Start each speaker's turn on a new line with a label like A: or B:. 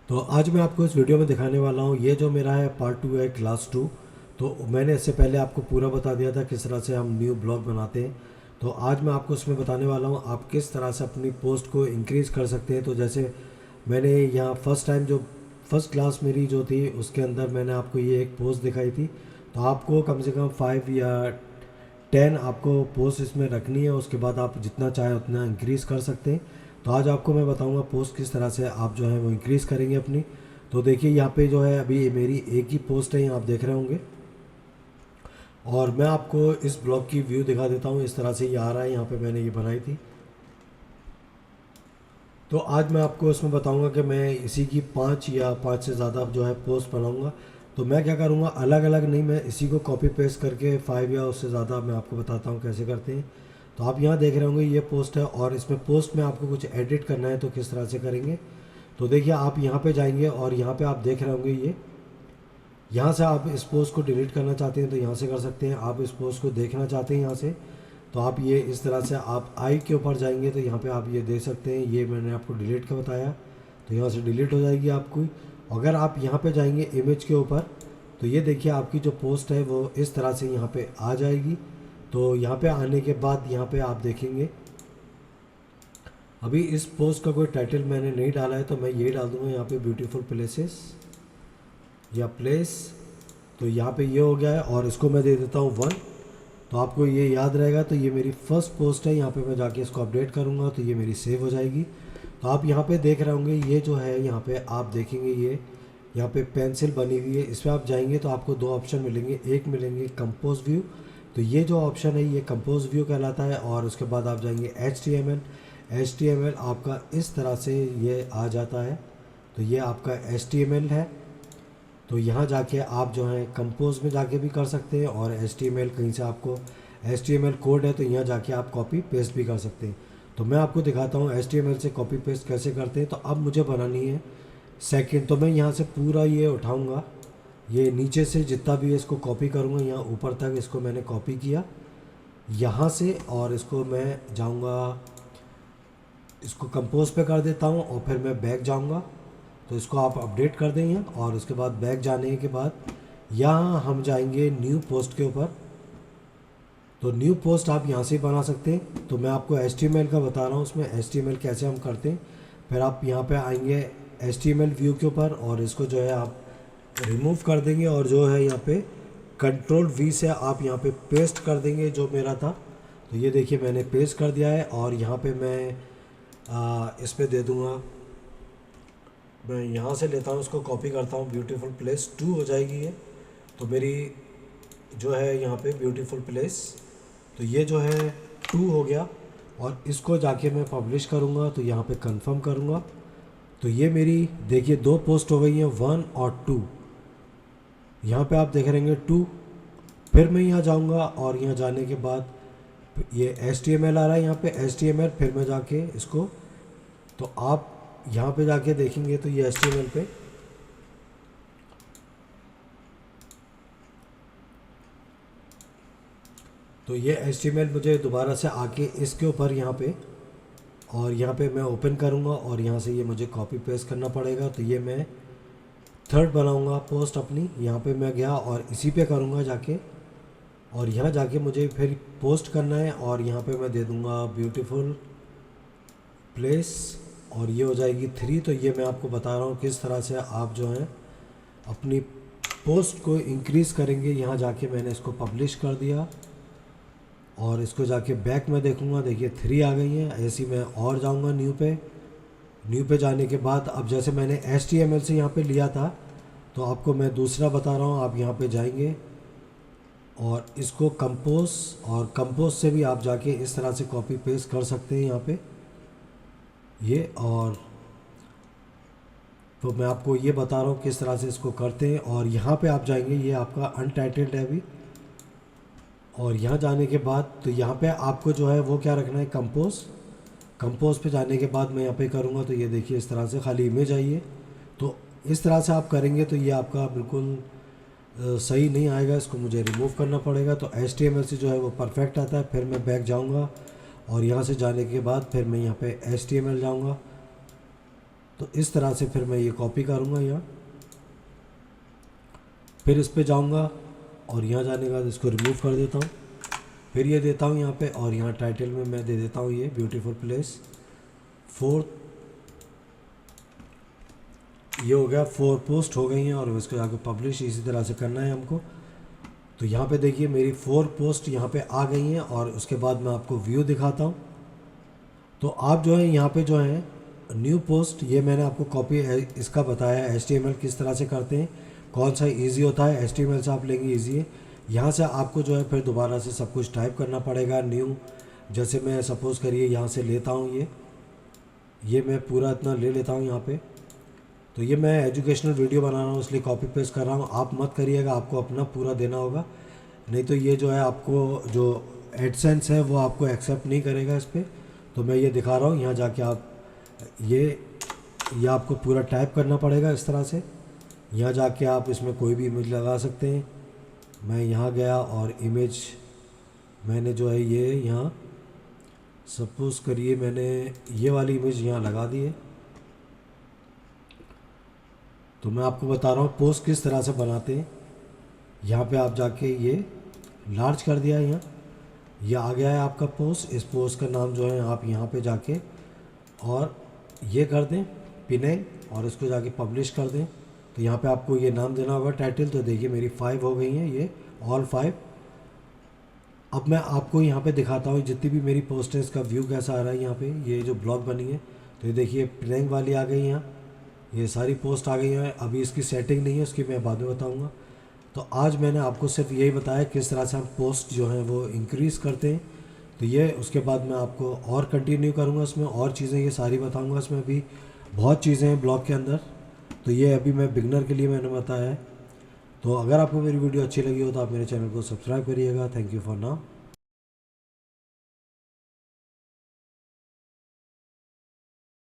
A: तो आज मैं आपको इस वीडियो में दिखाने वाला हूँ, ये जो मेरा है पार्ट 2 है क्लास 2। तो मैंने इससे पहले आपको पूरा बता दिया था किस तरह से हम न्यू ब्लॉग बनाते हैं। तो आज मैं आपको इसमें बताने वाला हूँ आप किस तरह से अपनी पोस्ट को इंक्रीज़ कर सकते हैं। तो जैसे मैंने यहाँ फर्स्ट टाइम जो फर्स्ट क्लास मेरी जो थी उसके अंदर मैंने आपको ये एक पोस्ट दिखाई थी। तो आपको कम से कम 5 या 10 आपको पोस्ट इसमें रखनी है, उसके बाद आप जितना चाहे उतना इंक्रीज़ कर सकते हैं। तो आज आपको मैं बताऊंगा पोस्ट किस तरह से आप जो है वो इंक्रीज़ करेंगे अपनी। तो देखिए यहाँ पे जो है अभी मेरी एक ही पोस्ट है, यहाँ आप देख रहे होंगे। और मैं आपको इस ब्लॉग की व्यू दिखा देता हूँ, इस तरह से ये आ रहा है, यहाँ पे मैंने ये बनाई थी। तो आज मैं आपको इसमें बताऊंगा कि मैं इसी की 5 या 5 से ज़्यादा जो है पोस्ट बनाऊंगा। तो मैं क्या करूंगा, अलग अलग नहीं, मैं इसी को कॉपी पेस्ट करके 5 या उससे ज़्यादा मैं आपको बताता हूं कैसे करते हैं। तो आप यहाँ देख रहे होंगे ये पोस्ट है, और इसमें पोस्ट में आपको कुछ एडिट करना है तो किस तरह से करेंगे। तो देखिए आप यहाँ पे जाएंगे और यहाँ पे आप देख रहे होंगे ये, यहाँ से आप इस पोस्ट को डिलीट करना चाहते हैं तो यहाँ से कर सकते हैं। आप इस पोस्ट को देखना चाहते हैं यहाँ से, तो आप ये इस तरह से आप आई के ऊपर जाएंगे तो यहाँ पे आप ये देख सकते हैं, ये मैंने आपको डिलीट का बताया, तो यहाँ से डिलीट हो जाएगी आपको। अगर आप यहाँ पे जाएंगे इमेज के ऊपर, तो ये देखिए आपकी जो पोस्ट है वो इस तरह से यहाँ पे आ जाएगी। तो यहाँ पे आने के बाद यहाँ पे आप देखेंगे, अभी इस पोस्ट का कोई टाइटल मैंने नहीं डाला है तो मैं ये डाल दूँगा यहाँ पे ब्यूटीफुल प्लेसेस या प्लेस। तो यहाँ पे ये हो गया है और इसको मैं दे देता हूँ 1। तो आपको ये याद रहेगा। तो ये मेरी फर्स्ट पोस्ट है, यहाँ पे मैं जाके इसको अपडेट करूँगा तो ये मेरी सेव हो जाएगी। तो आप यहाँ पे देख रहे होंगे ये जो है, यहाँ पे आप देखेंगे ये यहाँ पे पेंसिल बनी हुई है, इस पर आप जाएंगे तो आपको दो ऑप्शन मिलेंगे, एक मिलेंगे कंपोज व्यू। तो ये जो ऑप्शन है ये कंपोज व्यू कहलाता है। और उसके बाद आप जाएंगे HTML आपका इस तरह से ये आ जाता है। तो ये आपका HTML है। तो यहाँ जाके आप जो है कंपोज में जाके भी कर सकते हैं, और HTML कहीं से आपको HTML कोड है तो यहाँ जाके आप कॉपी पेस्ट भी कर सकते हैं। तो मैं आपको दिखाता हूँ HTML से कॉपी पेस्ट कैसे करते हैं। तो अब मुझे बनानी है सेकंड, तो मैं यहाँ से पूरा ये उठाऊँगा, ये नीचे से जितना भी है इसको कॉपी करूँगा, यहाँ ऊपर तक इसको मैंने कॉपी किया यहाँ से, और इसको मैं जाऊँगा, इसको कंपोज पे कर देता हूँ और फिर मैं बैक जाऊँगा। तो इसको आप अपडेट कर देंगे और उसके बाद बैक जाने के बाद यहाँ हम जाएंगे न्यू पोस्ट के ऊपर। तो न्यू पोस्ट आप यहाँ से बना सकते हैं। तो मैं आपको HTML का बता रहा हूँ, उसमें HTML कैसे हम करते हैं। फिर आप यहाँ पे आएंगे HTML व्यू के ऊपर और इसको जो है आप रिमूव कर देंगे, और जो है यहाँ पे कंट्रोल V से आप यहाँ पे पेस्ट कर देंगे जो मेरा था। तो ये देखिए मैंने पेस्ट कर दिया है, और यहाँ पे मैं इस पर दे दूँगा, मैं यहाँ से लेता हूँ, इसको कॉपी करता हूँ, ब्यूटीफुल प्लेस 2 हो जाएगी ये। तो मेरी जो है यहाँ पे ब्यूटीफुल प्लेस, तो ये जो है 2 हो गया। और इसको जाके मैं पब्लिश करूँगा तो यहाँ पे कंफर्म करूँगा। तो ये मेरी देखिए 2 पोस्ट हो गई हैं, 1 और 2। यहाँ पे आप देख रहेंगे 2। फिर मैं यहाँ जाऊँगा और यहाँ जाने के बाद ये HTML आ रहा है, यहाँ पे HTML, फिर मैं जाके इसको, तो आप यहाँ पे जाके देखेंगे तो ये HTML पे, तो ये HTML मुझे दोबारा से आके इसके ऊपर यहाँ पे, और यहाँ पे मैं ओपन करूँगा और यहाँ से ये मुझे कॉपी पेस्ट करना पड़ेगा। तो ये मैं थर्ड बनाऊँगा पोस्ट अपनी, यहाँ पे मैं गया और इसी पे करूँगा जाके, और यहाँ जाके मुझे फिर पोस्ट करना है, और यहाँ पे मैं दे दूँगा ब्यूटीफुल प्लेस, और ये हो जाएगी 3। तो ये मैं आपको बता रहा हूँ किस तरह से आप जो है अपनी पोस्ट को इंक्रीज़ करेंगे। यहाँ जाके मैंने इसको पब्लिश कर दिया और इसको जाके बैक में देखूँगा, देखिए 3 आ गई हैं। ऐसी मैं और जाऊँगा न्यू पे जाने के बाद, अब जैसे मैंने HTML से यहाँ पे लिया था तो आपको मैं दूसरा बता रहा हूँ। आप यहाँ पे जाएंगे और इसको कंपोज, और कंपोज से भी आप जाके इस तरह से कॉपी पेस्ट कर सकते हैं यहाँ पे ये। और तो मैं आपको ये बता रहा हूँ किस तरह से इसको करते हैं। और यहाँ पे आप जाएंगे, ये आपका अनटाइटल्ड है अभी, और यहाँ जाने के बाद तो यहाँ पे आपको जो है वो क्या रखना है, कंपोज पे जाने के बाद मैं यहाँ पे करूँगा तो ये देखिए इस तरह से खाली इमेज आई है। तो इस तरह से आप करेंगे तो ये आपका बिल्कुल सही नहीं आएगा, इसको मुझे रिमूव करना पड़ेगा। तो HTML से जो है वो परफेक्ट आता है। फिर मैं बैक जाऊँगा और यहाँ से जाने के बाद फिर मैं यहाँ पे HTML जाऊँगा, तो इस तरह से फिर मैं ये कॉपी करूँगा यहाँ, फिर इस पे जाऊँगा और यहाँ जाने के बाद इसको रिमूव कर देता हूँ, फिर ये देता हूँ यहाँ पे, और यहाँ टाइटल में मैं दे देता हूँ ये ब्यूटीफुल प्लेस 4। ये हो गया, 4 पोस्ट हो गई हैं और इसको जाकर पब्लिश इसी तरह से करना है हमको। तो यहाँ पे देखिए मेरी 4 पोस्ट यहाँ पे आ गई हैं, और उसके बाद मैं आपको व्यू दिखाता हूँ। तो आप जो है यहाँ पे जो है न्यू पोस्ट, ये मैंने आपको कॉपी इसका बताया HTML किस तरह से करते हैं, कौन सा इजी होता है। HTML से आप लेंगे इजी है, यहाँ से आपको जो है फिर दोबारा से सब कुछ टाइप करना पड़ेगा न्यू। जैसे मैं सपोज़ करिए यहाँ से लेता हूँ ये मैं पूरा इतना ले लेता हूँ यहाँ पे। तो ये मैं एजुकेशनल वीडियो बना रहा हूँ इसलिए कॉपी पेस्ट कर रहा हूँ, आप मत करिएगा, आपको अपना पूरा देना होगा, नहीं तो ये जो है आपको जो एडसेंस है वो आपको एक्सेप्ट नहीं करेगा इस पर। तो मैं ये दिखा रहा हूँ, यहाँ जाके आप ये आपको पूरा टाइप करना पड़ेगा इस तरह से। यहाँ जाके आप इसमें कोई भी इमेज लगा सकते हैं। मैं यहाँ गया और इमेज मैंने जो है ये यहाँ सपोज़ करिए मैंने ये वाली इमेज यहाँ लगा दी है। तो मैं आपको बता रहा हूँ पोस्ट किस तरह से बनाते हैं। यहाँ पे आप जाके ये लार्ज कर दिया है, यहाँ ये आ गया है आपका पोस्ट। इस पोस्ट का नाम जो है आप यहाँ पे जाके और ये कर दें पिनिंग, और इसको जाके पब्लिश कर दें। तो यहाँ पे आपको ये नाम देना होगा टाइटल। तो देखिए मेरी 5 हो गई हैं, ये ऑल 5। अब मैं आपको यहाँ पे दिखाता हूँ जितनी भी मेरी पोस्ट है इसका व्यू कैसा आ रहा है। यहाँ पे ये जो ब्लॉग बनी है, तो ये देखिए पिनिंग वाली आ गई, यहाँ ये सारी पोस्ट आ गई हैं। अभी इसकी सेटिंग नहीं है, उसकी मैं बाद में बताऊँगा। तो आज मैंने आपको सिर्फ यही बताया किस तरह से हम पोस्ट जो हैं वो इंक्रीज़ करते हैं। तो ये उसके बाद मैं आपको और कंटिन्यू करूँगा, इसमें और चीज़ें ये सारी बताऊँगा। इसमें अभी बहुत चीज़ें हैं ब्लॉग के अंदर, तो ये अभी मैं बिगनर के लिए मैंने बताया है। तो अगर आपको मेरी वीडियो अच्छी लगी हो तो आप मेरे चैनल को सब्सक्राइब करिएगा। Thank you for now.